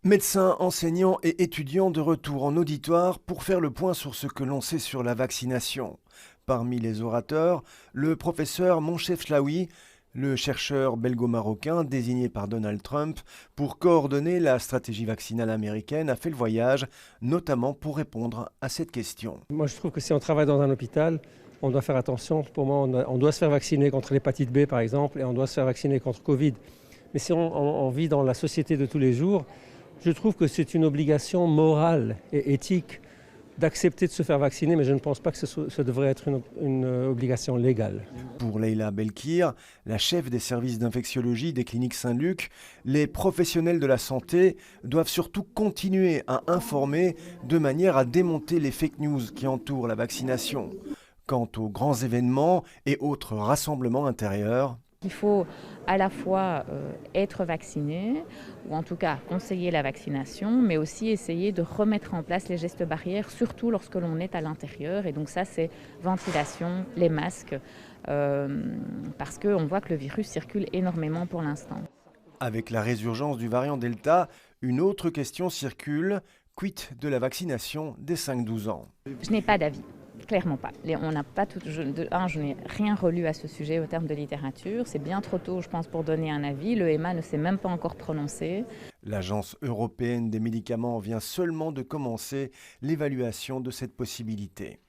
Médecins, enseignants et étudiants de retour en auditoire pour faire le point sur ce que l'on sait sur la vaccination. Parmi les orateurs, le professeur Monchef Slaoui, le chercheur belgo-marocain désigné par Donald Trump pour coordonner la stratégie vaccinale américaine, a fait le voyage, notamment pour répondre à cette question. Moi, je trouve que si on travaille dans un hôpital, on doit faire attention. Pour moi, on doit se faire vacciner contre l'hépatite B, par exemple, et on doit se faire vacciner contre Covid. Mais si on vit dans la société de tous les jours, je trouve que c'est une obligation morale et éthique d'accepter de se faire vacciner, mais je ne pense pas que ce devrait être une obligation légale. Pour Leïla Belkir, la chef des services d'infectiologie des cliniques Saint-Luc, les professionnels de la santé doivent surtout continuer à informer de manière à démonter les fake news qui entourent la vaccination. Quant aux grands événements et autres rassemblements intérieurs, il faut à la fois être vacciné, ou en tout cas conseiller la vaccination, mais aussi essayer de remettre en place les gestes barrières, surtout lorsque l'on est à l'intérieur. Et donc ça, c'est ventilation, les masques, parce qu'on voit que le virus circule énormément pour l'instant. avec la résurgence du variant Delta, une autre question circule, quid de la vaccination des 5-12 ans? Je n'ai pas d'avis. Clairement pas. On n'a pas tout. Je n'ai rien relu à ce sujet au terme de littérature. C'est bien trop tôt, je pense, pour donner un avis. L'EMA ne s'est même pas encore prononcé. L'Agence européenne des médicaments vient seulement de commencer l'évaluation de cette possibilité.